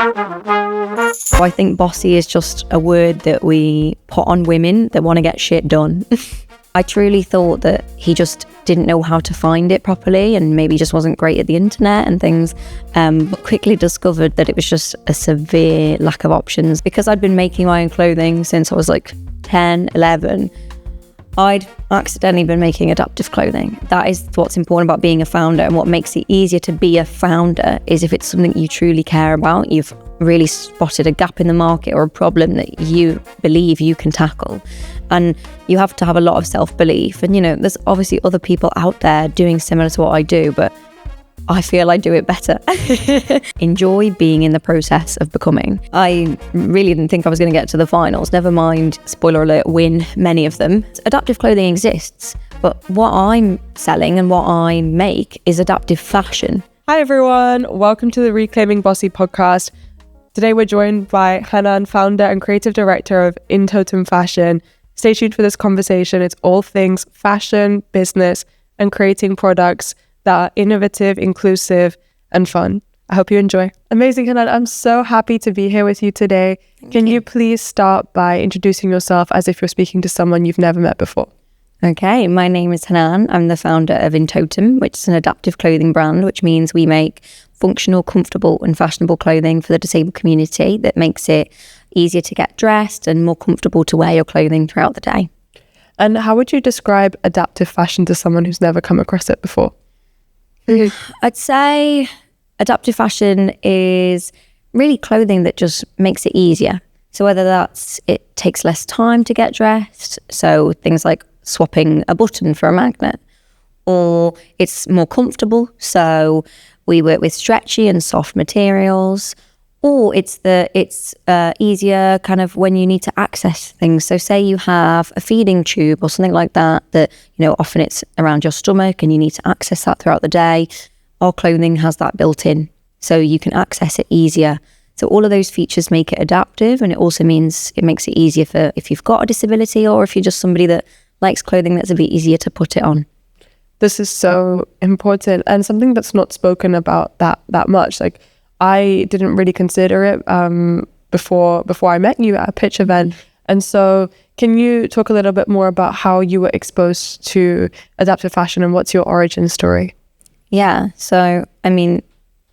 I think bossy is just a word that we put on women that want to get shit done. I truly thought that he just didn't know how to find it properly and maybe just wasn't great at the internet and things, but quickly discovered that it was just a severe lack of options. Because I'd been making my own clothing since I was like 10, 11, I'd accidentally been making adaptive clothing. That is what's important about being a founder, and what makes it easier to be a founder is if it's something you truly care about, you've really spotted a gap in the market or a problem that you believe you can tackle. And you have to have a lot of self-belief. And, there's obviously other people out there doing similar to what I do, but I feel I do it better. Enjoy being in the process of becoming. I really didn't think I was going to get to the finals, never mind, spoiler alert, win many of them. Adaptive clothing exists, but what I'm selling and what I make is adaptive fashion. Hi everyone, welcome to the Reclaiming Bossy podcast. Today we're joined by Hanan, founder and creative director of Intotum Fashion. Stay tuned for this conversation. It's all things fashion, business, and creating products that are innovative, inclusive, and fun. I hope you enjoy. Amazing, Hanan. I'm so happy to be here with you today. Can you please start by introducing yourself as if you're speaking to someone you've never met before? Okay, my name is Hanan. I'm the founder of Intotum, which is an adaptive clothing brand, which means we make functional, comfortable, and fashionable clothing for the disabled community that makes it easier to get dressed and more comfortable to wear your clothing throughout the day. And how would you describe adaptive fashion to someone who's never come across it before? I'd say adaptive fashion is really clothing that just makes it easier. So whether that's it takes less time to get dressed, so things like swapping a button for a magnet, or it's more comfortable, so we work with stretchy and soft materials, or it's easier kind of when you need to access things. So say you have a feeding tube or something like that, often it's around your stomach and you need to access that throughout the day. Our clothing has that built in, so you can access it easier. So all of those features make it adaptive, and it also means it makes it easier for if you've got a disability or if you're just somebody that likes clothing that's a bit easier to put it on. This is so important and something that's not spoken about that much. Like, I didn't really consider it before I met you at a pitch event. And so can you talk a little bit more about how you were exposed to adaptive fashion and what's your origin story? Yeah. So, when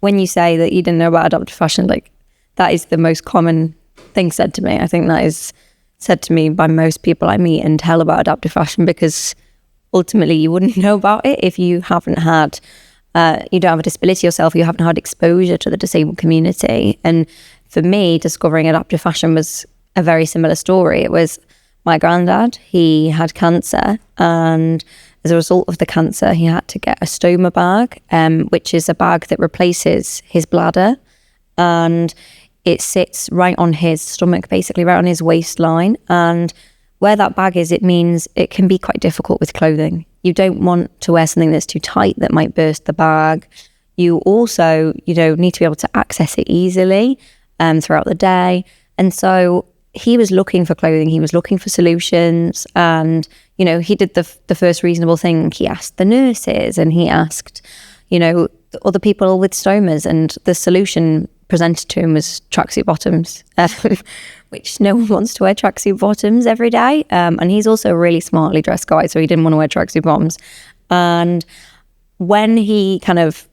you say that you didn't know about adaptive fashion, like, that is the most common thing said to me. I think that is said to me by most people I meet and tell about adaptive fashion, because ultimately you wouldn't know about it if you haven't had you don't have a disability yourself, you haven't had exposure to the disabled community. And for me, discovering adaptive fashion was a very similar story. It was my granddad. He had cancer, and as a result of the cancer, he had to get a stoma bag, which is a bag that replaces his bladder, and it sits right on his stomach, basically right on his waistline. And where that bag is, it means it can be quite difficult with clothing. You don't want to wear something that's too tight that might burst the bag. You also, need to be able to access it easily throughout the day. And so he was looking for clothing. He was looking for solutions. And, he did the first reasonable thing. He asked the nurses and he asked, other people with stomas. And the solution presented to him was tracksuit bottoms, which no one wants to wear tracksuit bottoms every day. And he's also a really smartly dressed guy, so he didn't want to wear tracksuit bottoms. And when he kind of,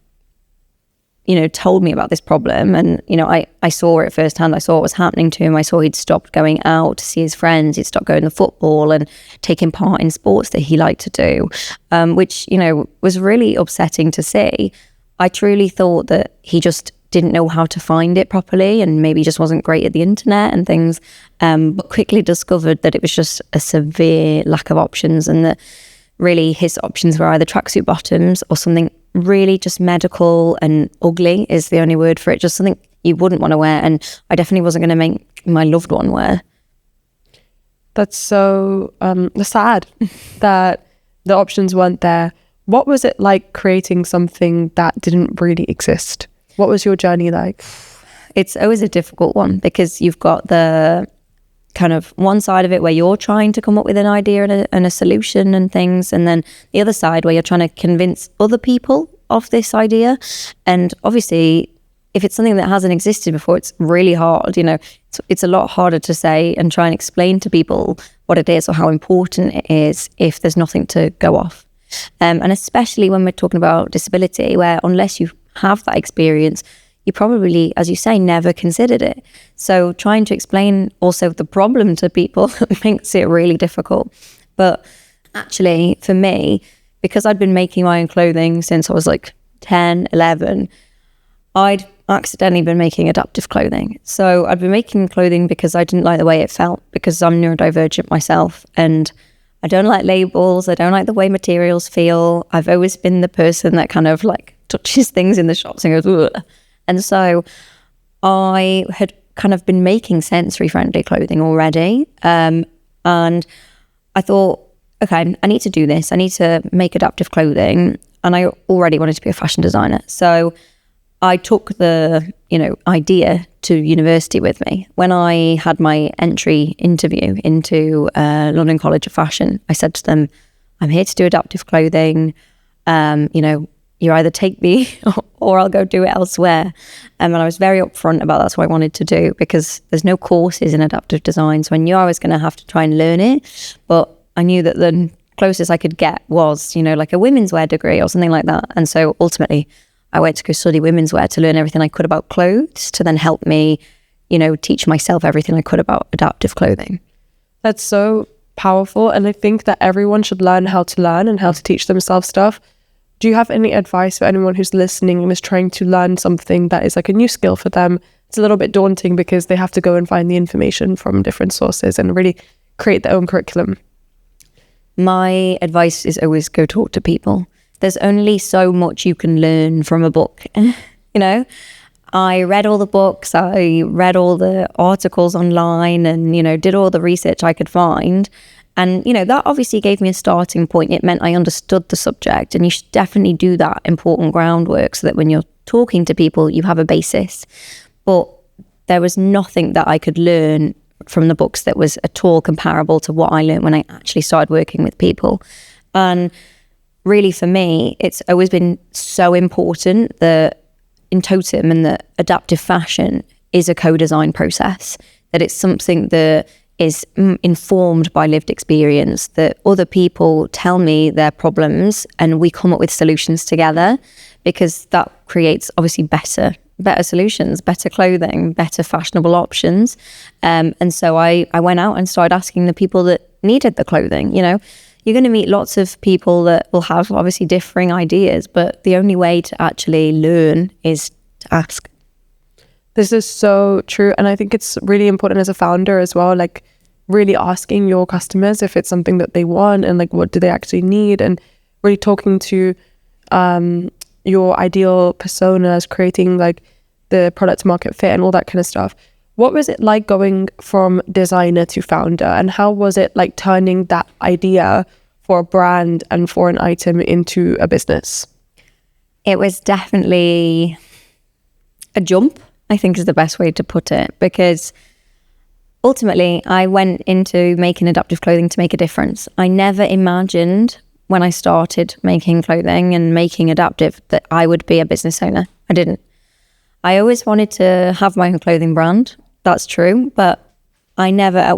told me about this problem, and, I saw it firsthand, I saw what was happening to him. I saw he'd stopped going out to see his friends, he'd stopped going to football and taking part in sports that he liked to do, which, was really upsetting to see. I truly thought that he just didn't know how to find it properly and maybe just wasn't great at the internet and things, but quickly discovered that it was just a severe lack of options, and that really his options were either tracksuit bottoms or something really just medical and ugly is the only word for it, just something you wouldn't want to wear, and I definitely wasn't going to make my loved one wear. That's so sad that the options weren't there. What was it like creating something that didn't really exist? What was your journey like? It's always a difficult one, because you've got the kind of one side of it where you're trying to come up with an idea and a solution and things, and then the other side where you're trying to convince other people of this idea. And obviously if it's something that hasn't existed before, it's really hard. It's a lot harder to say and try and explain to people what it is or how important it is if there's nothing to go off. And especially when we're talking about disability, where unless you have that experience, you probably, as you say, never considered it. So trying to explain also the problem to people makes it really difficult. But actually, for me, because I'd been making my own clothing since I was like 10, 11, I'd accidentally been making adaptive clothing. So I'd been making clothing because I didn't like the way it felt, because I'm neurodivergent myself and I don't like labels. I don't like the way materials feel. I've always been the person that kind of like touches things in the shops and goes, ugh. And so I had kind of been making sensory friendly clothing already. And I thought, okay, I need to do this. I need to make adaptive clothing. And I already wanted to be a fashion designer. So I took the, idea to university with me. When I had my entry interview into London College of Fashion, I said to them, I'm here to do adaptive clothing. You either take me or I'll go do it elsewhere. And I was very upfront about that's what I wanted to do, because there's no courses in adaptive design. So I knew I was going to have to try and learn it. But I knew that the closest I could get was, like a women's wear degree or something like that. And so ultimately, I went to go study women's wear to learn everything I could about clothes, to then help me, teach myself everything I could about adaptive clothing. That's so powerful. And I think that everyone should learn how to learn and how to teach themselves stuff. Do you have any advice for anyone who's listening and is trying to learn something that is like a new skill for them? It's a little bit daunting because they have to go and find the information from different sources and really create their own curriculum. My advice is always go talk to people. There's only so much you can learn from a book. I read all the books, I read all the articles online and, did all the research I could find. And, that obviously gave me a starting point. It meant I understood the subject, and you should definitely do that important groundwork so that when you're talking to people, you have a basis. But there was nothing that I could learn from the books that was at all comparable to what I learned when I actually started working with people. And really for me, it's always been so important that Intotum and the adaptive fashion is a co-design process, that it's something that is informed by lived experience, that other people tell me their problems and we come up with solutions together, because that creates obviously better solutions, better clothing, better fashionable options. And so I went out and started asking the people that needed the clothing. You're going to meet lots of people that will have obviously differing ideas, but the only way to actually learn is to ask. This is so true. And I think it's really important as a founder as well, like really asking your customers if it's something that they want and like what do they actually need, and really talking to your ideal personas, creating like the product market fit and all that kind of stuff. What was it like going from designer to founder, and how was it like turning that idea for a brand and for an item into a business? It was definitely a jump, I think is the best way to put it, because ultimately I went into making adaptive clothing to make a difference. I never imagined when I started making clothing and making adaptive that I would be a business owner. I didn't. I always wanted to have my own clothing brand. That's true. But I never at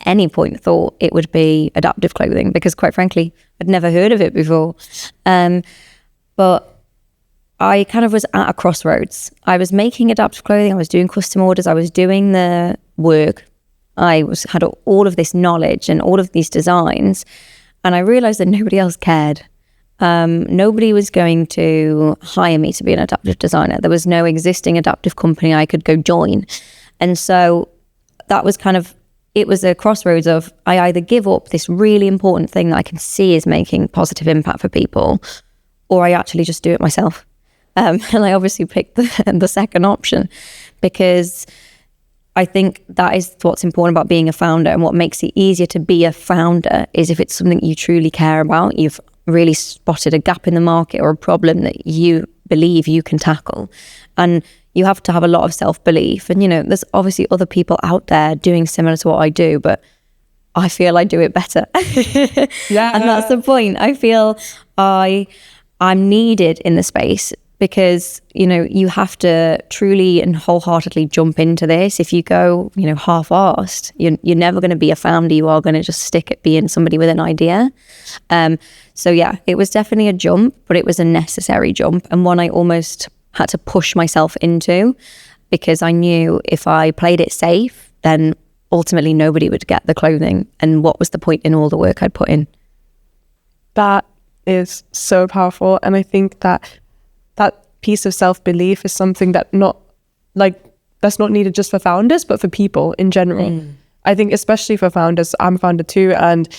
any point thought it would be adaptive clothing, because quite frankly, I'd never heard of it before. But I kind of was at a crossroads. I was making adaptive clothing, I was doing custom orders, I was doing the work. I had all of this knowledge and all of these designs, and I realized that nobody else cared. Nobody was going to hire me to be an adaptive designer. There was no existing adaptive company I could go join. And so that was it was a crossroads of, I either give up this really important thing that I can see is making positive impact for people, or I actually just do it myself. And I obviously picked the second option, because I think that is what's important about being a founder, and what makes it easier to be a founder is if it's something you truly care about, you've really spotted a gap in the market or a problem that you believe you can tackle. And you have to have a lot of self-belief. And, there's obviously other people out there doing similar to what I do, but I feel I do it better. Yeah. And that's the point. I feel I'm needed in the space because, you know, you have to truly and wholeheartedly jump into this. If you go, you know, half-assed, you're never going to be a founder. You are going to just stick at being somebody with an idea. So yeah, it was definitely a jump, but it was a necessary jump, and one I almost had to push myself into, because I knew if I played it safe, then ultimately nobody would get the clothing. And what was the point in all the work I'd put in? That is so powerful. And I think that piece of self-belief is something that's not needed just for founders, but for people in general. I think especially for founders, I'm a founder too, and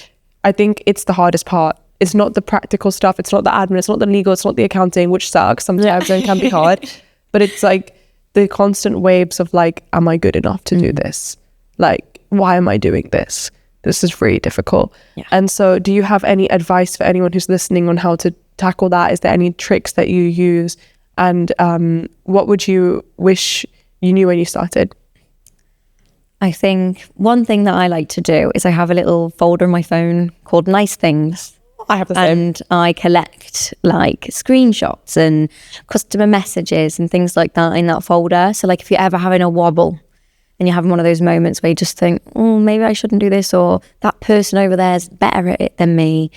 I think it's the hardest part. It's not the practical stuff, it's not the admin, it's not the legal, it's not the accounting, which sucks sometimes and can be hard, but it's like the constant waves of like, am I good enough to do this? Like, why am I doing this? This is really difficult. Yeah. And so do you have any advice for anyone who's listening on how to tackle that? Is there any tricks that you use? And what would you wish you knew when you started? I think one thing that I like to do is I have a little folder on my phone called Nice Things. I have the same. And I collect like screenshots and customer messages and things like that in that folder. So like if you're ever having a wobble and you're having one of those moments where you just think, oh, maybe I shouldn't do this, or that person over there is better at it than me,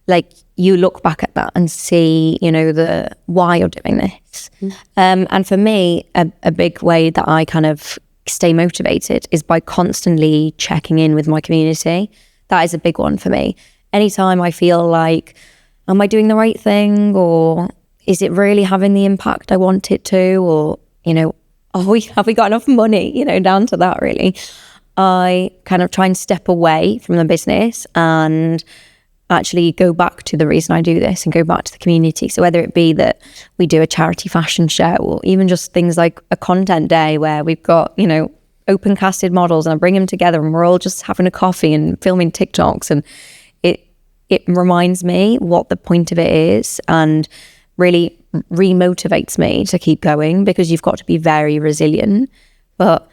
like you look back at that and see, you know, the why you're doing this. And for me, a big way that I kind of stay motivated is by constantly checking in with my community. That is a big one for me. Anytime I feel like, am I doing the right thing, or is it really having the impact I want it to, or, you know, have we got enough money, you know, down to that really. I kind of try and step away from the business and actually go back to the reason I do this and go back to the community. So whether it be that we do a charity fashion show, or even just things like a content day where we've got, you know, open casted models and I bring them together and we're all just having a coffee and filming TikToks, and it reminds me what the point of it is, and really remotivates me to keep going, because you've got to be very resilient. But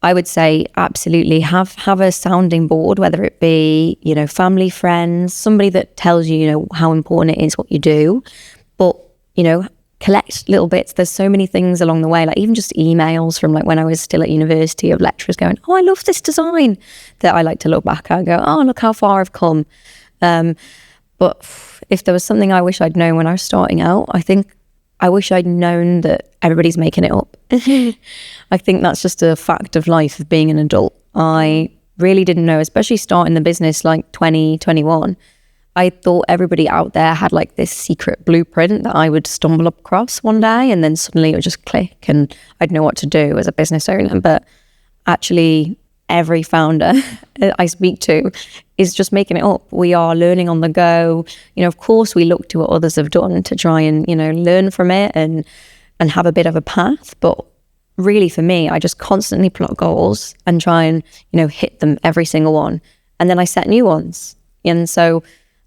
I would say absolutely have a sounding board, whether it be, you know, family, friends, somebody that tells you, you know, how important it is what you do. But, you know, collect little bits. There's so many things along the way, like even just emails from like when I was still at university, of lecturers going, oh, I love this design, that I like to look back at and go, oh, look how far I've come. But if there was something I wish I'd known when I was starting out, I think I wish I'd known that everybody's making it up. I think that's just a fact of life of being an adult. I really didn't know, especially starting the business like 2021. I thought everybody out there had like this secret blueprint that I would stumble across one day, and then suddenly it would just click and I'd know what to do as a business owner. But actually, every founder I speak to is just making it up. We are learning on the go. You know, of course, we look to what others have done to try and, you know, learn from it and have a bit of a path. But really, for me, I just constantly plot goals and try and, you know, hit them, every single one. And then I set new ones. And so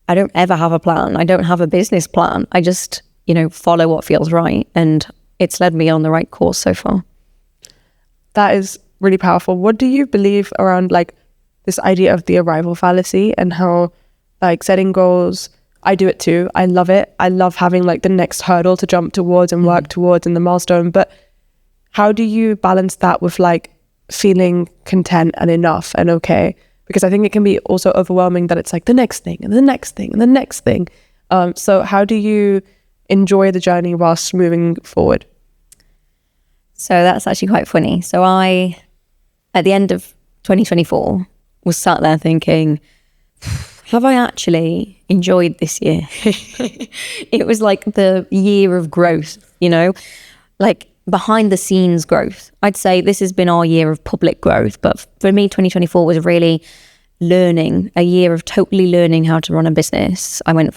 I don't ever have a plan. I don't have a business plan. I just, you know, follow what feels right. And it's led me on the right course so far. That is really powerful. What do you believe around like this idea of the arrival fallacy, and how like setting goals, I do it too. I love it. I love having like the next hurdle to jump towards and work towards and the milestone. But how do you balance that with like feeling content and enough and okay? Because I think it can be also overwhelming that it's like the next thing and the next thing and the next thing. So how do you enjoy the journey whilst moving forward? So that's actually quite funny. So I, at the end of 2024, was sat there thinking, have I actually enjoyed this year? It was like the year of growth, you know, like behind the scenes growth. I'd say this has been our year of public growth. But for me, 2024 was really learning, a year of totally learning how to run a business. I went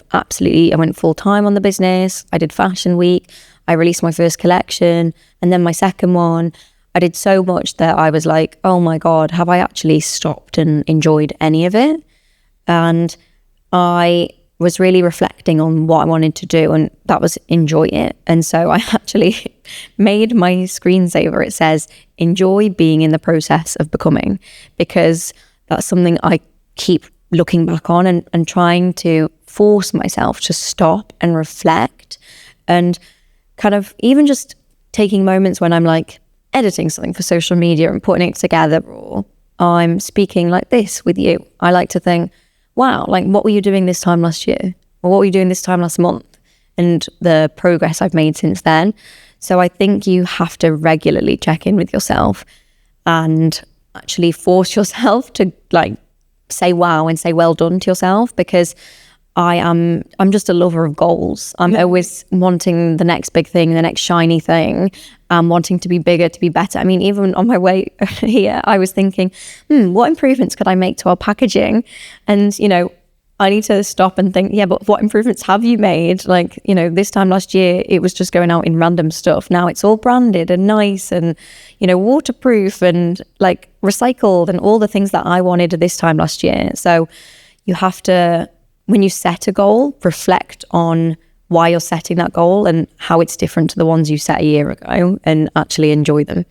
full time on the business. I did fashion week. I released my first collection and then my second one. I did so much that I was like, oh my God, have I actually stopped and enjoyed any of it? And I was really reflecting on what I wanted to do, and that was enjoy it. And so I actually made my screensaver. It says, enjoy being in the process of becoming, because that's something I keep looking back on and trying to force myself to stop and reflect. And kind of even just taking moments when I'm like editing something for social media and putting it together, or I'm speaking like this with you, I like to think, wow, like what were you doing this time last year? Or what were you doing this time last month? And the progress I've made since then. So I think you have to regularly check in with yourself and actually force yourself to like say wow and say well done to yourself, because I'm just a lover of goals. I'm always wanting the next big thing, the next shiny thing. I'm wanting to be bigger, to be better. I mean, even on my way here, I was thinking, what improvements could I make to our packaging? And, you know, I need to stop and think, yeah, but what improvements have you made? Like, you know, this time last year, it was just going out in random stuff. Now it's all branded and nice and, you know, waterproof and like recycled and all the things that I wanted this time last year. So you have to, when you set a goal, reflect on why you're setting that goal and how it's different to the ones you set a year ago, and actually enjoy them.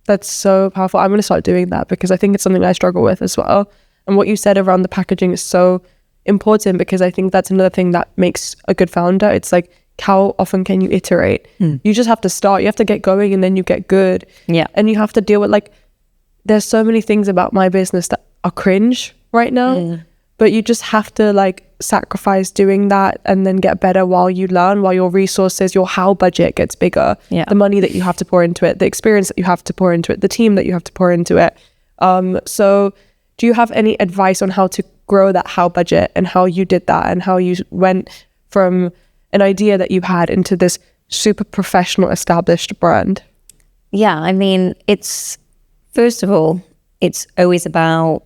That's so powerful. I'm going to start doing that because I think it's something I struggle with as well. And what you said around the packaging is so important, because I think that's another thing that makes a good founder. It's like, how often can you iterate? You just have to start. You have to get going and then you get good. Yeah. And you have to deal with, like, there's so many things about my business that are cringe right now. But you just have to like sacrifice doing that and then get better while you learn, while your resources, your how budget gets bigger. Yeah. The money that you have to pour into it, the experience that you have to pour into it, the team that you have to pour into it. So do you have any advice on how to grow that how budget and how you did that and how you went from an idea that you had into this super professional established brand? Yeah, I mean, it's, first of all, it's always about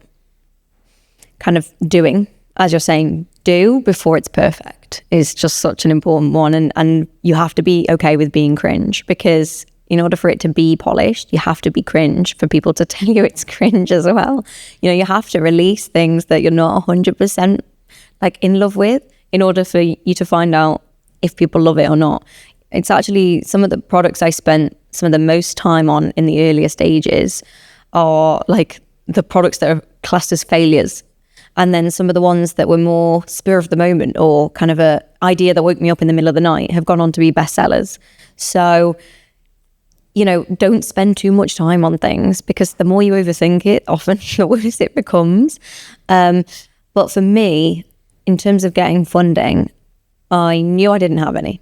kind of doing, as you're saying, do before it's perfect is just such an important one. And you have to be okay with being cringe, because in order for it to be polished, you have to be cringe for people to tell you it's cringe as well. You know, you have to release things that you're not 100% like in love with in order for you to find out if people love it or not. It's actually some of the products I spent some of the most time on in the earlier stages are like the products that are classed as failures. And then some of the ones that were more spur of the moment or kind of a idea that woke me up in the middle of the night have gone on to be bestsellers. So, you know, don't spend too much time on things, because the more you overthink it, often the worse it becomes. But for me, in terms of getting funding, I knew I didn't have any.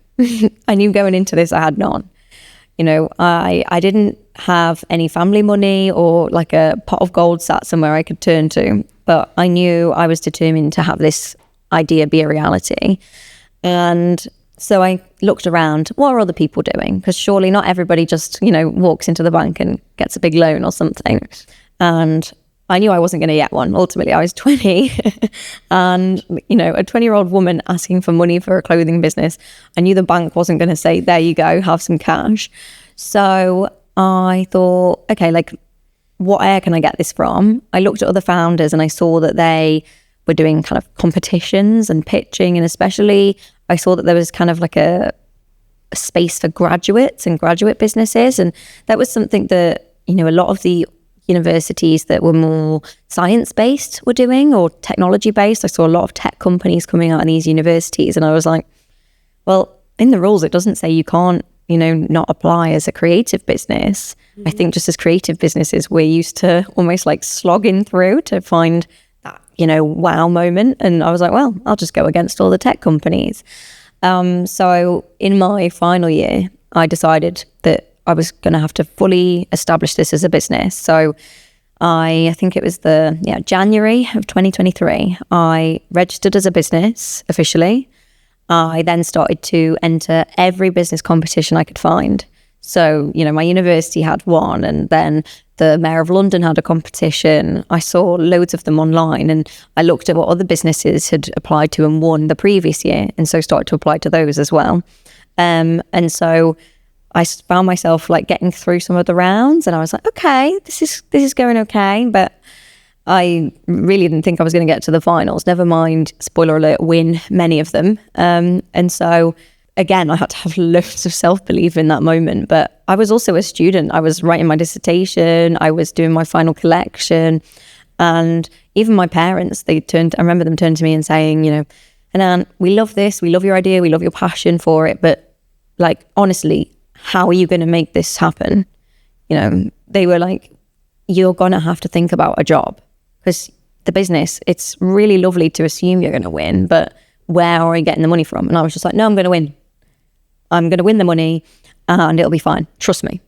I knew going into this, I had none. You know, I didn't have any family money or like a pot of gold sat somewhere I could turn to. But I knew I was determined to have this idea be a reality. And so I looked around, what are other people doing? Because surely not everybody just, you know, walks into the bank and gets a big loan or something. And I knew I wasn't going to get one. Ultimately, I was 20. And, you know, a 20-year-old woman asking for money for a clothing business, I knew the bank wasn't going to say, there you go, have some cash. So I thought, okay, like, where can I get this from? I looked at other founders and I saw that they were doing kind of competitions and pitching, and especially I saw that there was kind of like a space for graduates and graduate businesses, and that was something that, you know, a lot of the universities that were more science-based were doing, or technology-based. I saw a lot of tech companies coming out of these universities, and I was like, well, in the rules it doesn't say you can't, you know, not apply as a creative business. I think just as creative businesses, we're used to almost like slogging through to find that, you know, wow moment. And I was like, well, I'll just go against all the tech companies. So in my final year, I decided that I was going to have to fully establish this as a business. So I think it was January of 2023, I registered as a business officially. I then started to enter every business competition I could find. So, you know, my university had one, and then the Mayor of London had a competition. I saw loads of them online, and I looked at what other businesses had applied to and won the previous year, and so started to apply to those as well. And so I found myself like getting through some of the rounds, and I was like, okay, this is going okay, but I really didn't think I was going to get to the finals. Never mind, spoiler alert, win many of them. And so again, I had to have loads of self-belief in that moment. But I was also a student. I was writing my dissertation. I was doing my final collection. And even my parents, I remember them turning to me and saying, you know, Hanan, we love this. We love your idea. We love your passion for it. But like, honestly, how are you going to make this happen? You know, they were like, you're going to have to think about a job, because the business, it's really lovely to assume you're going to win, but where are you getting the money from? And I was just like, no, I'm going to win. I'm going to win the money and it'll be fine. Trust me.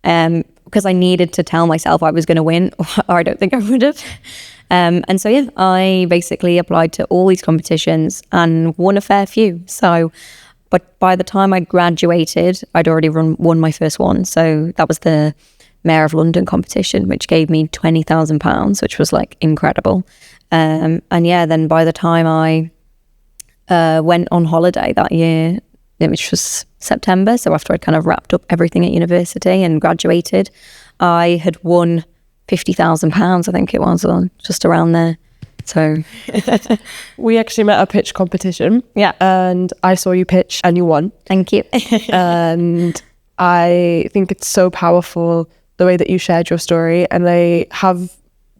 Because I needed to tell myself I was going to win, or I don't think I would have. And so, yeah, I basically applied to all these competitions and won a fair few. So, but by the time I graduated, I'd already won my first one. So that was the Mayor of London competition, which gave me £20,000, which was like incredible. And yeah, then by the time I went on holiday that year, which was September, so after I'd kind of wrapped up everything at university and graduated, I had won £50,000, I think it was, or just around there. So we actually met at a pitch competition. Yeah. And I saw you pitch and you won. Thank you. And I think it's so powerful the way that you shared your story. And I have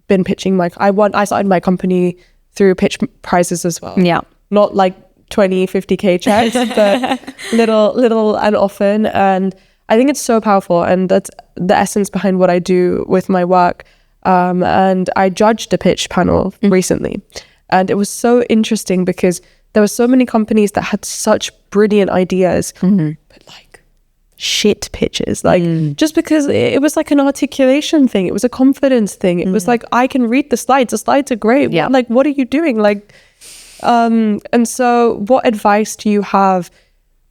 been pitching I started my company through pitch prizes as well. Yeah. Not like 20, 50K checks, but little and often. And I think it's so powerful. And that's the essence behind what I do with my work. And I judged a pitch panel recently. And it was so interesting because there were so many companies that had such brilliant ideas, but like shit pitches. Like just because it was like an articulation thing. It was a confidence thing. It was like, I can read the slides. The slides are great. Yeah. Like, what are you doing? Like, and so what advice do you have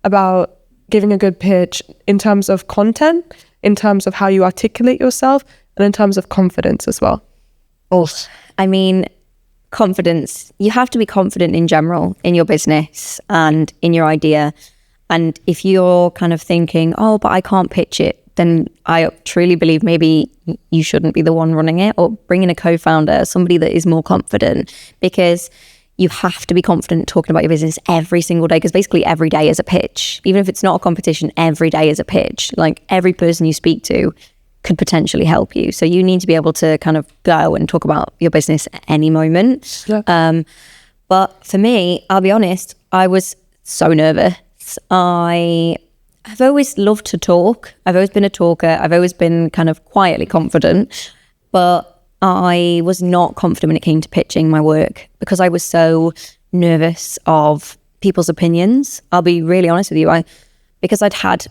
about giving a good pitch in terms of content, in terms of how you articulate yourself, and in terms of confidence as well? I mean, confidence, you have to be confident in general in your business and in your idea. And if you're kind of thinking, oh, but I can't pitch it, then I truly believe maybe you shouldn't be the one running it, or bring in a co-founder, somebody that is more confident, because you have to be confident talking about your business every single day, because basically every day is a pitch. Even if it's not a competition, every day is a pitch. Like every person you speak to could potentially help you. So you need to be able to kind of go and talk about your business at any moment. Yeah. But for me, I'll be honest, I was so nervous. I've always loved to talk. I've always been a talker. I've always been kind of quietly confident, but I was not confident when it came to pitching my work because I was so nervous of people's opinions. I'll be really honest with you. Because I'd had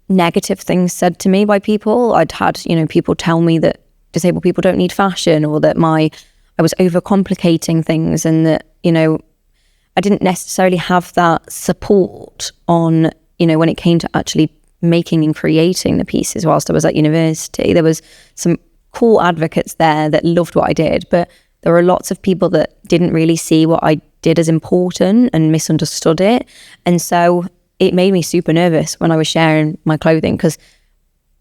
negative things said to me by people. I'd had, people tell me that disabled people don't need fashion, or that I was overcomplicating things, and that, I didn't necessarily have that support on, when it came to actually making and creating the pieces whilst I was at university. There was some cool advocates there that loved what I did, but there were lots of people that didn't really see what I did as important and misunderstood it. And so it made me super nervous when I was sharing my clothing, because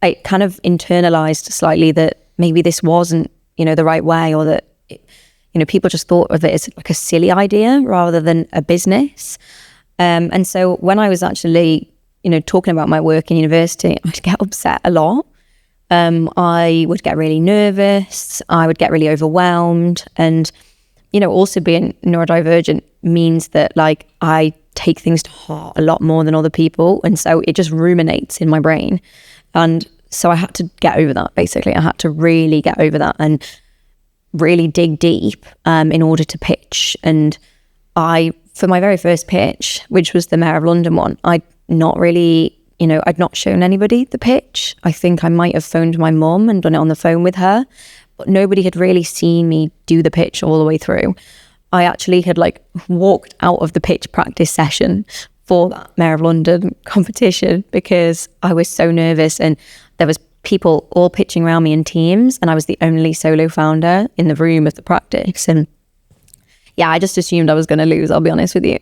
I kind of internalized slightly that maybe this wasn't, the right way, or that, people just thought of it as like a silly idea rather than a business. And so when I was actually, talking about my work in university, I'd get upset a lot. I would get really nervous. I would get really overwhelmed. And, also being neurodivergent means that like I take things to heart a lot more than other people. And so it just ruminates in my brain. And so I had to get over that, basically. I had to really get over that and really dig deep in order to pitch. And for my very first pitch, which was the Mayor of London one, I'd not really, I'd not shown anybody the pitch. I think I might have phoned my mum and done it on the phone with her, but nobody had really seen me do the pitch all the way through. I actually had walked out of the pitch practice session for that Mayor of London competition because I was so nervous, and there was people all pitching around me in teams, and I was the only solo founder in the room of the practice. And yeah, I just assumed I was going to lose, I'll be honest with you.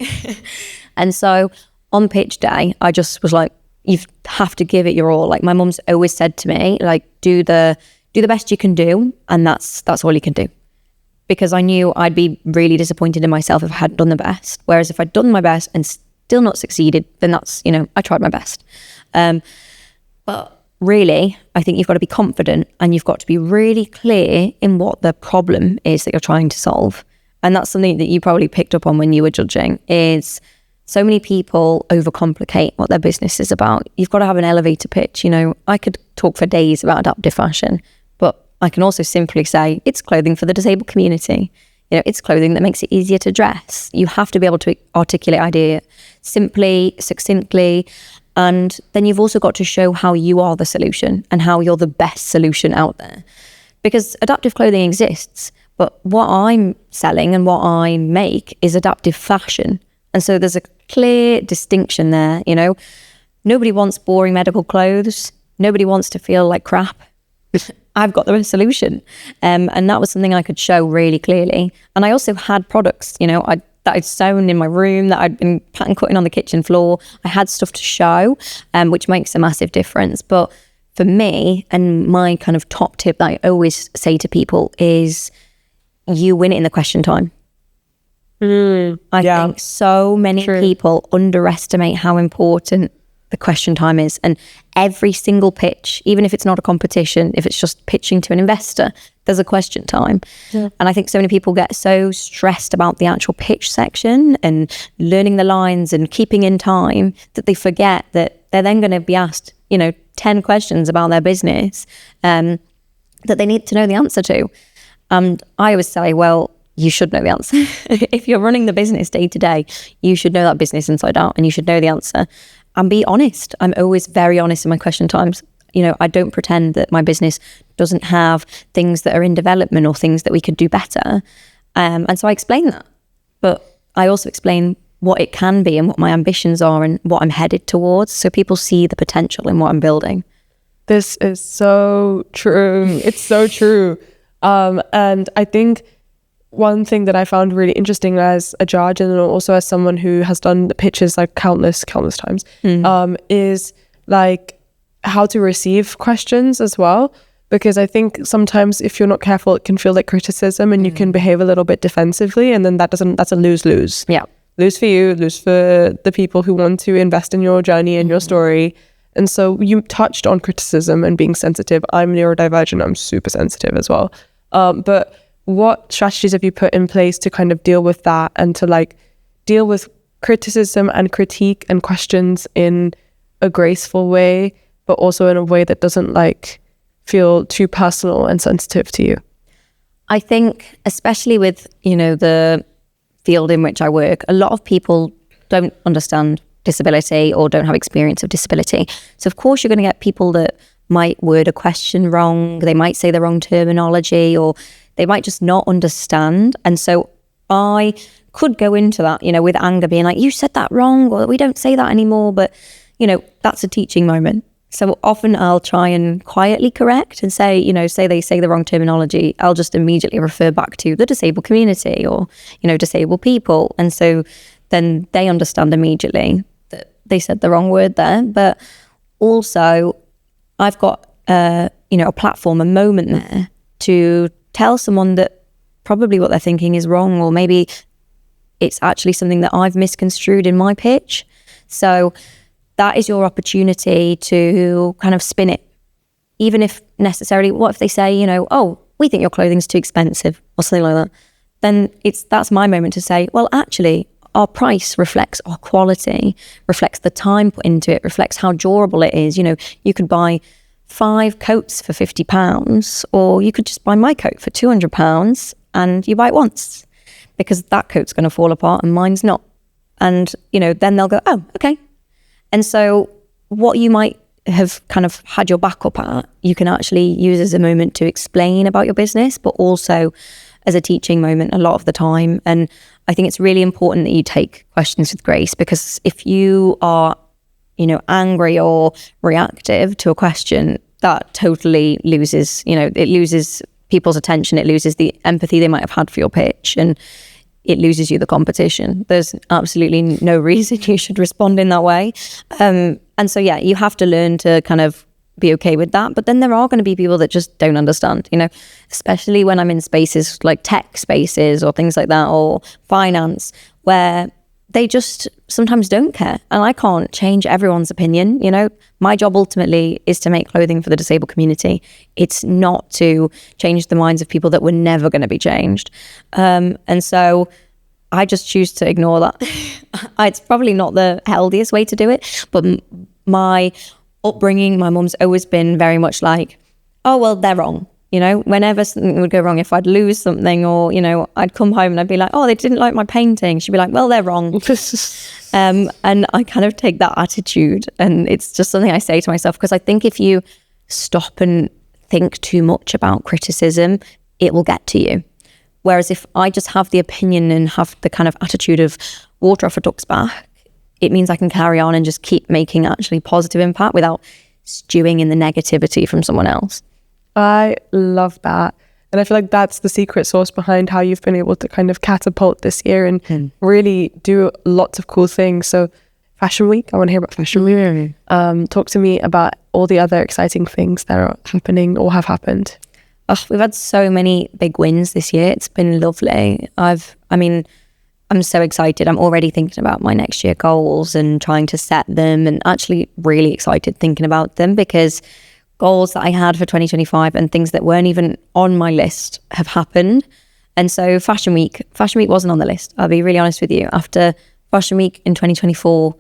And so on pitch day, I just was like, you have to give it your all. Like my mum's always said to me, do the best you can do, and that's all you can do. Because I knew I'd be really disappointed in myself if I hadn't done the best. Whereas if I'd done my best and still not succeeded, then that's, I tried my best. But really, I think you've got to be confident, and you've got to be really clear in what the problem is that you're trying to solve. And that's something that you probably picked up on when you were judging, is so many people overcomplicate what their business is about. You've got to have an elevator pitch. You know, I could talk for days about adaptive fashion, but I can also simply say it's clothing for the disabled community. You know, it's clothing that makes it easier to dress. You have to be able to articulate idea simply, succinctly, and then you've also got to show how you are the solution and how you're the best solution out there. Because adaptive clothing exists, but what I'm selling and what I make is adaptive fashion. And so there's a clear distinction there, you know. Nobody wants boring medical clothes. Nobody wants to feel like crap. I've got the solution. And that was something I could show really clearly. And I also had products, you know, that I'd sewn in my room, that I'd been pattern cutting on the kitchen floor. I had stuff to show, which makes a massive difference. But for me, and my kind of top tip that I always say to people is, you win it in the question time. I think so many people underestimate how important the question time is. And every single pitch, even if it's not a competition, if it's just pitching to an investor, there's a question time. And I think so many people get so stressed about the actual pitch section and learning the lines and keeping in time that they forget that they're then going to be asked, you know, 10 questions about their business that they need to know the answer to. And I always say, well, you should know the answer. If you're running the business day to day, you should know that business inside out and you should know the answer. And be honest. I'm always very honest in my question times. You know, I don't pretend that my business doesn't have things that are in development or things that we could do better. And so I explain that. But I also explain what it can be and what my ambitions are and what I'm headed towards. So people see the potential in what I'm building. This is so true. It's so true. And I think one thing that I found really interesting as a judge and also as someone who has done the pitches like countless times, is like how to receive questions as well. Because I think sometimes if you're not careful, it can feel like criticism and you can behave a little bit defensively, and then that's a lose-lose. Yeah. Lose for you, lose for the people who want to invest in your journey and your story. And so you touched on criticism and being sensitive. I'm neurodivergent. I'm super sensitive as well. But what strategies have you put in place to kind of deal with that and to like deal with criticism and critique and questions in a graceful way, but also in a way that doesn't like feel too personal and sensitive to you? I think, especially with, you know, the field in which I work, a lot of people don't understand disability or don't have experience of disability. So of course you're going to get people that might word a question wrong, they might say the wrong terminology, or they might just not understand. And so I could go into that, you know, with anger, being like, you said that wrong, or we don't say that anymore. But, you know, that's a teaching moment. So often I'll try and quietly correct and say, you know, say they say the wrong terminology, I'll just immediately refer back to the disabled community or, you know, disabled people. And so then they understand immediately that they said the wrong word there. But also I've got, you know, a platform, a moment there to tell someone that probably what they're thinking is wrong, or maybe it's actually something that I've misconstrued in my pitch. So that is your opportunity to kind of spin it. Even if necessarily, what if they say, you know, oh, we think your clothing's too expensive or something like that. Then that's my moment to say, well, actually, our price reflects our quality, reflects the time put into it, reflects how durable it is. You know, you could buy 5 coats for £50, or you could just buy my coat for £200 and you buy it once, because that coat's going to fall apart and mine's not. And, you know, then they'll go, oh, okay. And so what you might have kind of had your back up at, you can actually use as a moment to explain about your business, but also as a teaching moment a lot of the time. And I think it's really important that you take questions with grace, because if you are, you know, angry or reactive to a question, that totally loses, you know, it loses people's attention, it loses the empathy they might have had for your pitch, and it loses you the competition. There's absolutely no reason you should respond in that way. And so, yeah, you have to learn to kind of be okay with that. But then there are going to be people that just don't understand, you know, especially when I'm in spaces like tech spaces or things like that, or finance, where they just sometimes don't care. And I can't change everyone's opinion. You know, my job ultimately is to make clothing for the disabled community. It's not to change the minds of people that were never going to be changed. And so I just choose to ignore that. It's probably not the healthiest way to do it, but my upbringing, my mum's always been very much like, oh, well, they're wrong. You know, whenever something would go wrong, if I'd lose something or, you know, I'd come home and I'd be like, oh, they didn't like my painting. She'd be like, well, they're wrong. And I kind of take that attitude, and it's just something I say to myself, because I think if you stop and think too much about criticism, it will get to you. Whereas if I just have the opinion and have the kind of attitude of water off a duck's back, it means I can carry on and just keep making actually positive impact without stewing in the negativity from someone else. I love that. And I feel like that's the secret sauce behind how you've been able to kind of catapult this year and really do lots of cool things. So Fashion Week, I want to hear about Fashion Week. Talk to me about all the other exciting things that are happening or have happened. Oh, we've had so many big wins this year. It's been lovely. I'm so excited. I'm already thinking about my next year goals and trying to set them, and actually really excited thinking about them, because goals that I had for 2025 and things that weren't even on my list have happened. And so Fashion Week wasn't on the list. I'll be really honest with you. After Fashion Week in 2024,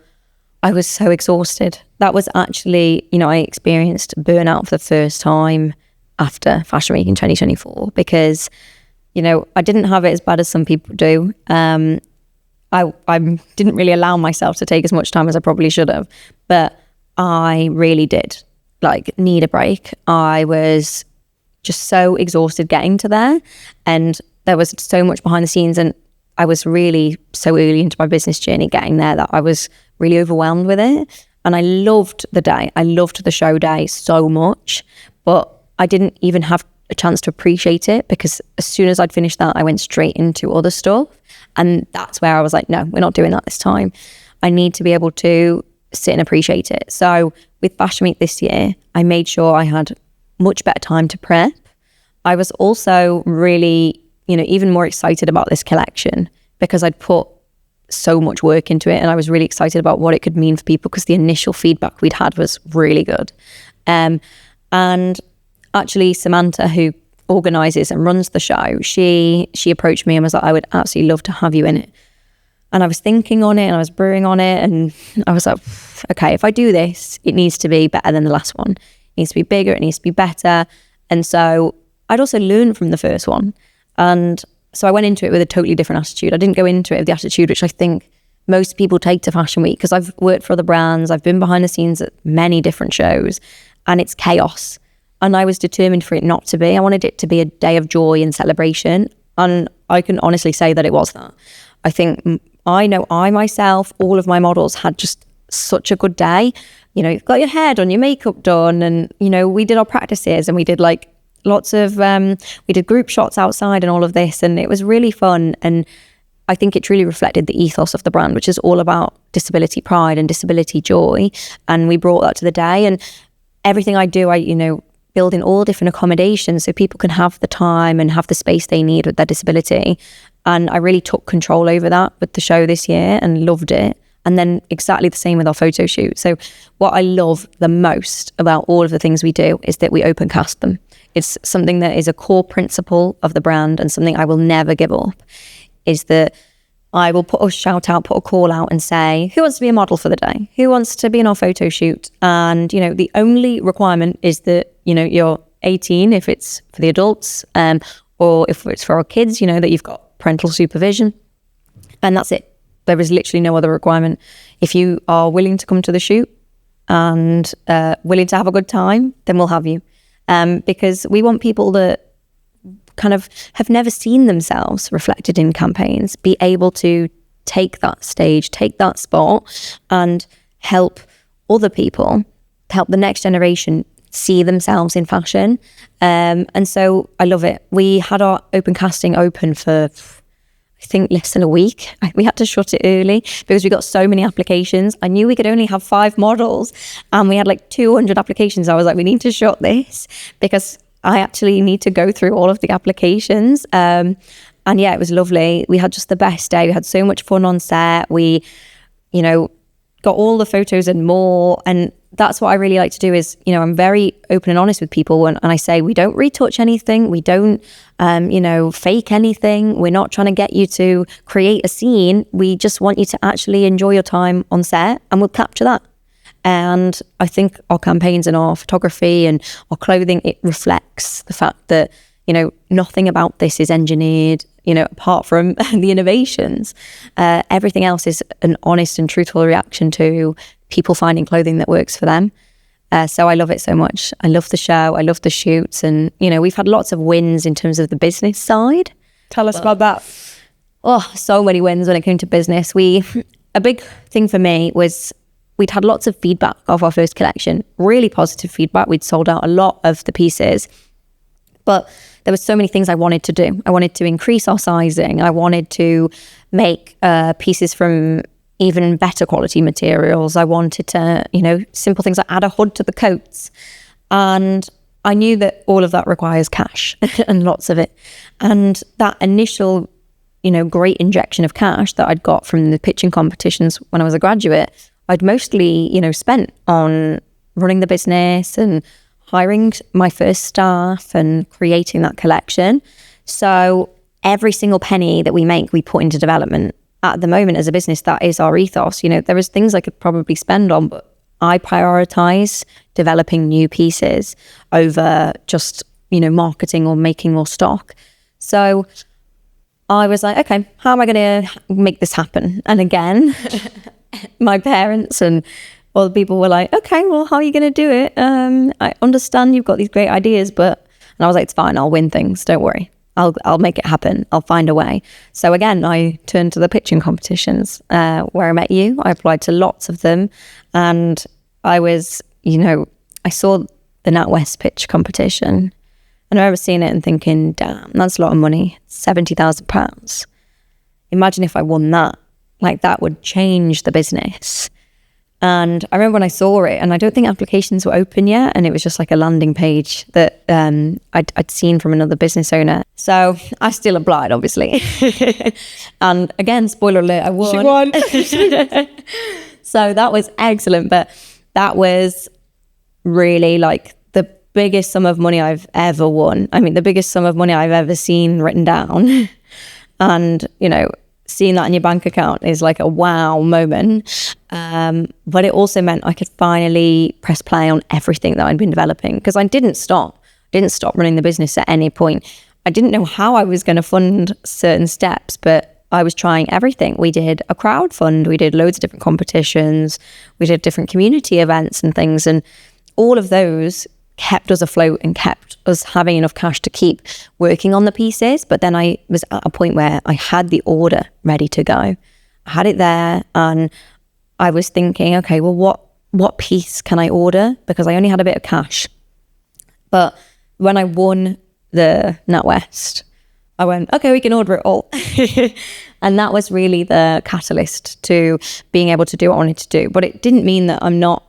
I was so exhausted. That was actually, you know, I experienced burnout for the first time after Fashion Week in 2024, because, you know, I didn't have it as bad as some people do. I didn't really allow myself to take as much time as I probably should have, but I really did need a break. I was just so exhausted getting to there, and there was so much behind the scenes, and I was really so early into my business journey getting there that I was really overwhelmed with it. And I loved the day. I loved the show day so much, but I didn't even have a chance to appreciate it, because as soon as I'd finished that, I went straight into other stuff. And that's where I was like, no, we're not doing that this time. I need to be able to sit and appreciate it. So with Fashion Week this year, I made sure I had much better time to prep. I was also really, you know, even more excited about this collection, because I'd put so much work into it, and I was really excited about what it could mean for people, because the initial feedback we'd had was really good. And actually Samantha, who organises and runs the show, she approached me and was like, I would absolutely love to have you in it. And I was thinking on it, and I was brewing on it, and I was like, okay, if I do this, it needs to be better than the last one. It needs to be bigger, it needs to be better. And so I'd also learned from the first one. And so I went into it with a totally different attitude. I didn't go into it with the attitude which I think most people take to Fashion Week, because I've worked for other brands, I've been behind the scenes at many different shows, and it's chaos. And I was determined for it not to be. I wanted it to be a day of joy and celebration. And I can honestly say that it was that. I think I myself, all of my models had just such a good day. You know, you've got your hair done, your makeup done, and, you know, we did our practices, and we did lots of, we did group shots outside and all of this, and it was really fun. And I think it truly reflected the ethos of the brand, which is all about disability pride and disability joy. And we brought that to the day. And everything I do, build in all different accommodations so people can have the time and have the space they need with their disability. And I really took control over that with the show this year and loved it. And then exactly the same with our photo shoot. So what I love the most about all of the things we do is that we open cast them. It's something that is a core principle of the brand, and something I will never give up, is that I will put a call out and say, who wants to be a model for the day? Who wants to be in our photo shoot? And, the only requirement is that, you're 18 if it's for the adults, or if it's for our kids, that you've got parental supervision. And that's it. There is literally no other requirement. If you are willing to come to the shoot and willing to have a good time, then we'll have you. Because we want people that kind of have never seen themselves reflected in campaigns be able to take that stage, take that spot, and help other people, help the next generation see themselves in fashion. And so I love it. We had our open casting open for, I think, less than a week. We had to shut it early because we got so many applications. I knew we could only have 5 models, and we had 200 applications. I was like, we need to shut this because I actually need to go through all of the applications. And yeah, it was lovely. We had just the best day. We had so much fun on set. We, got all the photos and more. And that's what I really like to do is, you know, I'm very open and honest with people and I say, we don't retouch anything. We don't, you know, fake anything. We're not trying to get you to create a scene. We just want you to actually enjoy your time on set and we'll capture that. And I think our campaigns and our photography and our clothing, it reflects the fact that, you know, nothing about this is engineered, you know, apart from the innovations. Everything else is an honest and truthful reaction to people finding clothing that works for them. So I love it so much. I love the show. I love the shoots. And, you know, we've had lots of wins in terms of the business side. Tell us about that. Oh, so many wins when it came to business. A big thing for me was we'd had lots of feedback of our first collection, really positive feedback. We'd sold out a lot of the pieces. But there were so many things I wanted to do. I wanted to increase our sizing. I wanted to make pieces from even better quality materials. I wanted to, you know, simple things like add a hood to the coats. And I knew that all of that requires cash and lots of it. And that initial, you know, great injection of cash that I'd got from the pitching competitions when I was a graduate, I'd mostly, you know, spent on running the business and hiring my first staff and creating that collection. So every single penny that we make, we put into development. At the moment as a business, that is our ethos. You know, there is things I could probably spend on, but I prioritize developing new pieces over just, you know, marketing or making more stock. So I was like, okay, how am I going to make this happen? And again, my parents and all the people were like, okay, well, how are you going to do it? I understand you've got these great ideas, and I was like, it's fine, I'll win things, don't worry. I'll make it happen. I'll find a way. So again, I turned to the pitching competitions where I met you. I applied to lots of them. And I was, you know, I saw the NatWest pitch competition. And I remember seeing it and thinking, damn, that's a lot of money. £70,000. Imagine if I won that. Like, that would change the business. And I remember when I saw it, and I don't think applications were open yet, and it was just like a landing page that I'd seen from another business owner. So I still applied, obviously. And again, spoiler alert, I won. She won. So that was excellent. But that was really like the biggest sum of money I've ever won. I mean, the biggest sum of money I've ever seen written down. And, you know, seeing that in your bank account is like a wow moment. But it also meant I could finally press play on everything that I'd been developing, because I didn't stop running the business at any point. I didn't know how I was going to fund certain steps, but I was trying everything. We did a crowdfund, we did loads of different competitions, we did different community events and things. And all of those kept us afloat and kept us having enough cash to keep working on the pieces. But then I was at a point where I had the order ready to go. I had it there and I was thinking, okay, well, what piece can I order? Because I only had a bit of cash. But when I won the NatWest, I went, okay, we can order it all. And that was really the catalyst to being able to do what I wanted to do. But it didn't mean that I'm not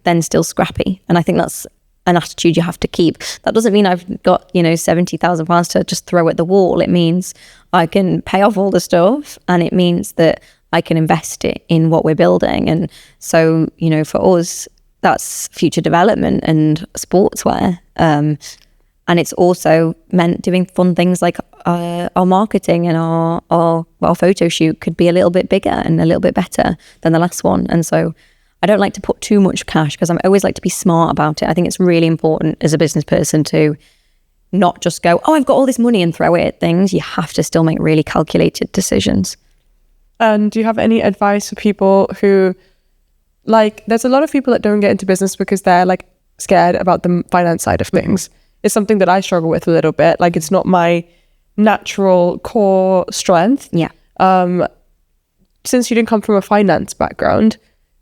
then still scrappy. And I think that's an attitude you have to keep. That doesn't mean I've got, you know, £70,000 to just throw at the wall. It means I can pay off all the stuff, and it means that I can invest it in what we're building. And so, you know, for us, that's future development and sportswear. And it's also meant doing fun things like our marketing and our photo shoot could be a little bit bigger and a little bit better than the last one. And so I don't like to put too much cash, because I always like to be smart about it. I think it's really important as a business person to not just go, oh, I've got all this money, and throw it at things. You have to still make really calculated decisions. And do you have any advice for people who, like, there's a lot of people that don't get into business because they're like scared about the finance side of things. It's something that I struggle with a little bit. Like, it's not my natural core strength. Yeah. Since you didn't come from a finance background,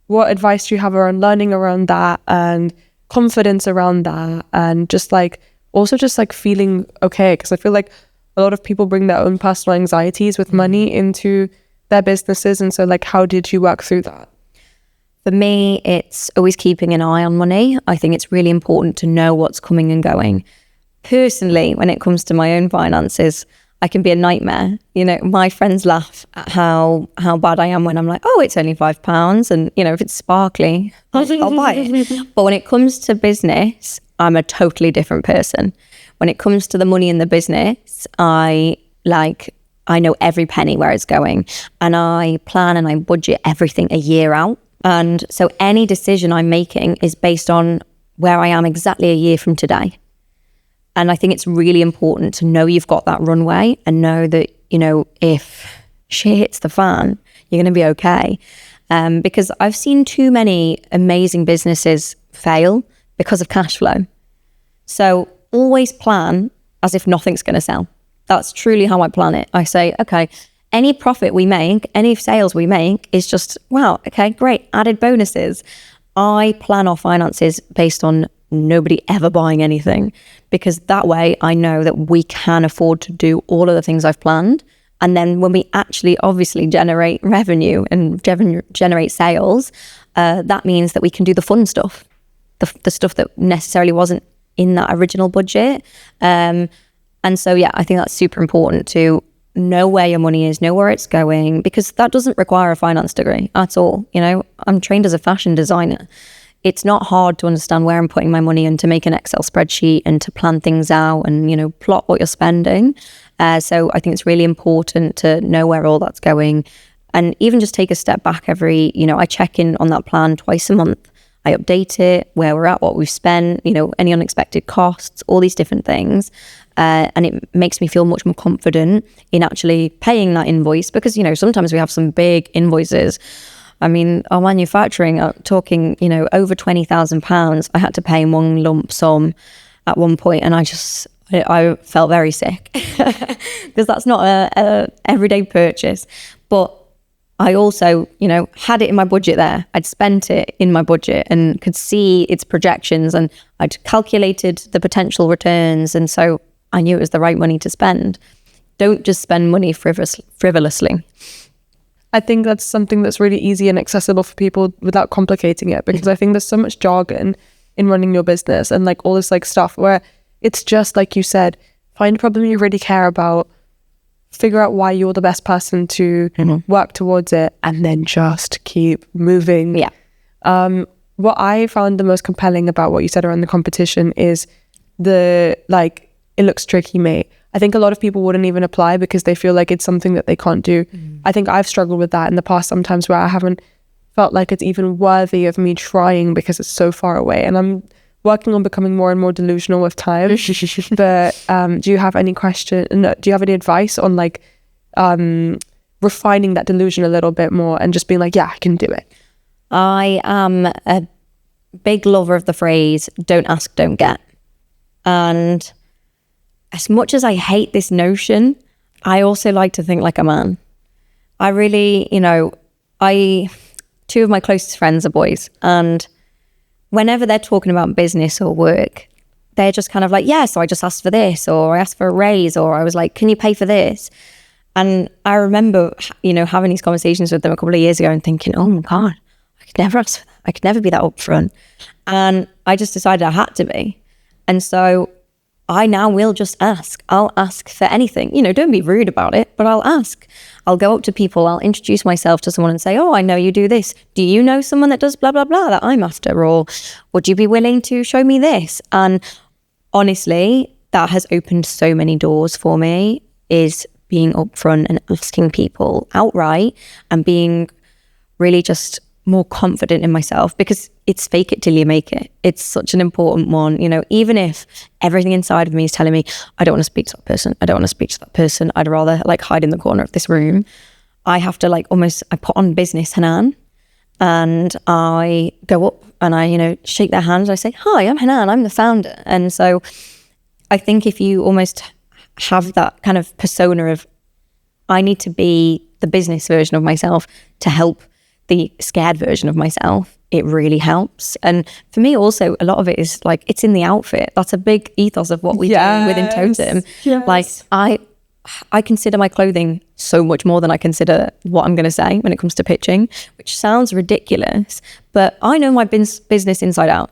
what advice do you have around learning around that and confidence around that, and just like also just like feeling okay? Because I feel like a lot of people bring their own personal anxieties with money into their businesses. And so, like, how did you work through that? For me, it's always keeping an eye on money. I think it's really important to know what's coming and going. Personally, when it comes to my own finances, I can be a nightmare. You know, my friends laugh at how bad I am when I'm like, oh, it's only £5. And, you know, if it's sparkly, I'll buy it. But when it comes to business, I'm a totally different person. When it comes to the money in the business, I know every penny where it's going, and I plan and I budget everything a year out. And so any decision I'm making is based on where I am exactly a year from today. And I think it's really important to know you've got that runway and know that, you know, if shit hits the fan, you're going to be okay. Because I've seen too many amazing businesses fail because of cash flow. So always plan as if nothing's going to sell. That's truly how I plan it. I say, okay, any profit we make, any sales we make is just, wow, okay, great, added bonuses. I plan our finances based on nobody ever buying anything, because that way I know that we can afford to do all of the things I've planned. And then when we actually obviously generate revenue and generate sales, that means that we can do the fun stuff, the stuff that necessarily wasn't in that original budget. And so, yeah, I think that's super important to know where your money is, know where it's going, because that doesn't require a finance degree at all. You know, I'm trained as a fashion designer. It's not hard to understand where I'm putting my money and to make an Excel spreadsheet and to plan things out and, you know, plot what you're spending. So I think it's really important to know where all that's going, and even just take a step back I check in on that plan twice a month. I update it, where we're at, what we've spent, you know, any unexpected costs, all these different things. And it makes me feel much more confident in actually paying that invoice, because, you know, sometimes we have some big invoices. I mean, our manufacturing, talking, you know, over £20,000 I had to pay in one lump sum at one point, and I felt very sick because that's not a everyday purchase. But I also, you know, had it in my budget there. I'd spent it in my budget and could see its projections, and I'd calculated the potential returns. And so I knew it was the right money to spend. Don't just spend money frivolously. I think that's something that's really easy and accessible for people without complicating it, because I think there's so much jargon in running your business and like all this like stuff where it's just like you said, find a problem you really care about, figure out why you're the best person to work towards it, and then just keep moving. Yeah. What I found the most compelling about what you said around the competition is it looks tricky, mate. I think a lot of people wouldn't even apply because they feel like it's something that they can't do. I think I've struggled with that in the past sometimes, where I haven't felt like it's even worthy of me trying because it's so far away. And I'm working on becoming more and more delusional with time. But do you have any advice on like refining that delusion a little bit more and just being like, yeah, I can do it? I am a big lover of the phrase, don't ask, don't get. And as much as I hate this notion, I also like to think like a man. I really, you know, two of my closest friends are boys, and whenever they're talking about business or work, they're just kind of like, yeah, so I just asked for this, or I asked for a raise, or I was like, can you pay for this? And I remember, you know, having these conversations with them a couple of years ago and thinking, oh my God, I could never ask for that. I could never be that upfront. And I just decided I had to be. And so I now will just ask. I'll ask for anything. You know, don't be rude about it, but I'll ask. I'll go up to people. I'll introduce myself to someone and say, oh, I know you do this. Do you know someone that does blah, blah, blah that I'm after? Or would you be willing to show me this? And honestly, that has opened so many doors for me, is being upfront and asking people outright and being really just more confident in myself, because it's fake it till you make it. It's such an important one. You know, even if everything inside of me is telling me, I don't want to speak to that person. I don't want to speak to that person. I'd rather like hide in the corner of this room. I have to like I put on business Hanan, and I go up and I, you know, shake their hands. I say, hi, I'm Hanan. I'm the founder. And so I think if you almost have that kind of persona of, I need to be the business version of myself to help the scared version of myself, it really helps. And for me also, a lot of it is like, it's in the outfit. That's a big ethos of what we do with Intotum. Yes. Like I consider my clothing so much more than I consider what I'm going to say when it comes to pitching, which sounds ridiculous, but I know my business inside out.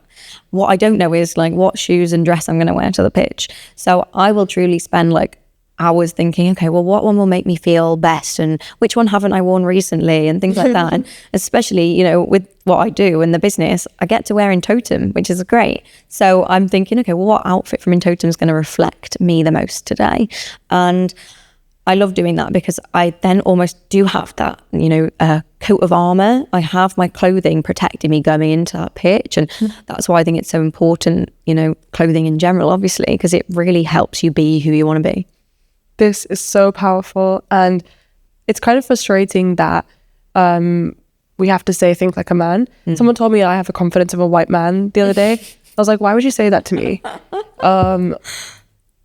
What I don't know is like what shoes and dress I'm going to wear to the pitch. So I will truly spend like I was thinking, okay, well, what one will make me feel best and which one haven't I worn recently and things like that. And especially, you know, with what I do in the business, I get to wear Intotum, which is great. So I'm thinking, okay, well, what outfit from Intotum is going to reflect me the most today? And I love doing that because I then almost do have that, you know, coat of armor. I have my clothing protecting me going into that pitch. And that's why I think it's so important, you know, clothing in general, obviously, because it really helps you be who you want to be. This is so powerful. And it's kind of frustrating that we have to say think like a man. Someone told me I have the confidence of a white man the other day. I was like, why would you say that to me?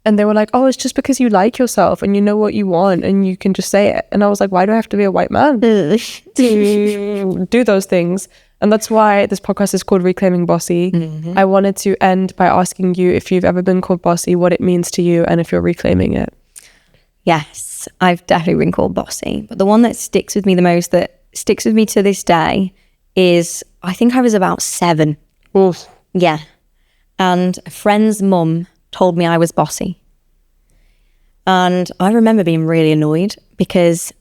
And they were like, oh, it's just because you like yourself and you know what you want and you can just say it. And I was like, why do I have to be a white man to do those things? And that's why this podcast is called Reclaiming Bossy. I wanted to end by asking you if you've ever been called bossy, what it means to you and if you're reclaiming it. Yes, I've definitely been called bossy. But the one that sticks with me the most, that sticks with me to this day, is I think I was about 7. Oof. Yeah. And a friend's mum told me I was bossy. And I remember being really annoyed because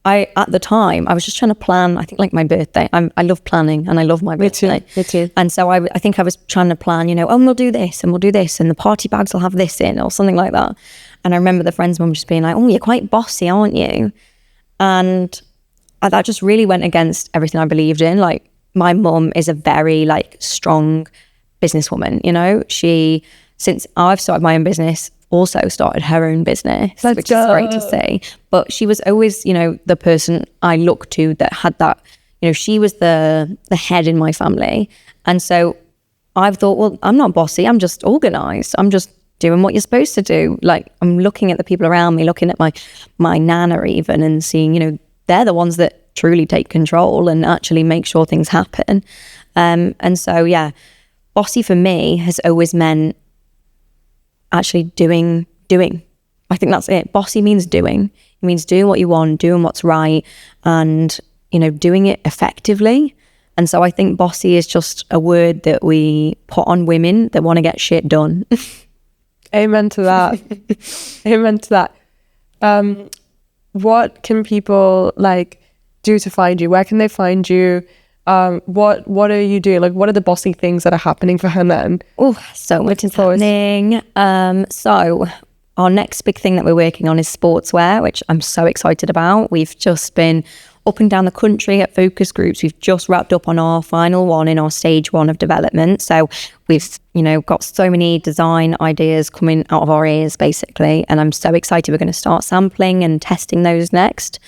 at the time, I was just trying to plan, I think like my birthday. I love planning and I love my birthday. Me too. And so I think I was trying to plan, you know, oh, we'll do this and we'll do this and the party bags will have this in or something like that. And I remember the friend's mum just being like, oh, you're quite bossy, aren't you? And that just really went against everything I believed in. Like, my mum is a very like strong businesswoman, you know? She, since I've started my own business, also started her own business, which is great to see. But she was always, you know, the person I looked to that had that, you know, she was the head in my family. And so I've thought, well, I'm not bossy, I'm just organized. I'm just doing what you're supposed to do. Like, I'm looking at the people around me, looking at my nana even, and seeing, you know, they're the ones that truly take control and actually make sure things happen. And so, yeah, bossy for me has always meant actually doing. I think that's it. Bossy means doing. It means doing what you want, doing what's right, and, you know, doing it effectively. And so I think bossy is just a word that we put on women that want to get shit done. Amen to that. Amen to that. What can people like do to find you? Where can they find you? What are you doing? Like, what are the bossy things that are happening for Hanan? Oh, so much is happening. So our next big thing that we're working on is sportswear, which I'm so excited about. We've just been up and down the country at focus groups. We've just wrapped up on our final one in our stage 1 of development. So we've, you know, got so many design ideas coming out of our ears, basically. And I'm so excited. We're going to start sampling and testing those next.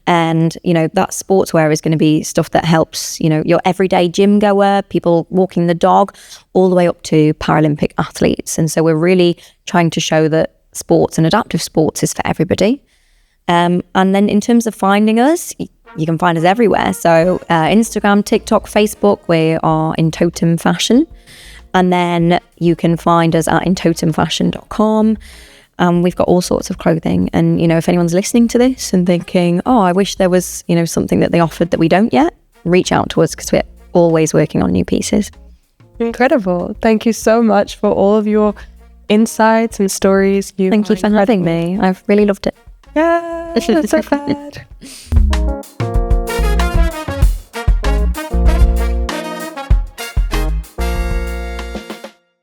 And, you know, that sportswear is going to be stuff that helps, you know, your everyday gym goer, people walking the dog, all the way up to Paralympic athletes. And so we're really trying to show that sports and adaptive sports is for everybody. And then in terms of finding us, you can find us everywhere. So Instagram, TikTok, Facebook, we are Intotum Fashion. And then you can find us at intotumfashion.com. We've got all sorts of clothing. And, you know, if anyone's listening to this and thinking, oh, I wish there was, you know, something that they offered that we don't yet, reach out to us because we're always working on new pieces. Incredible. Thank you so much for all of your insights and stories. Thank you for having me. I've really loved it. Yeah, so glad.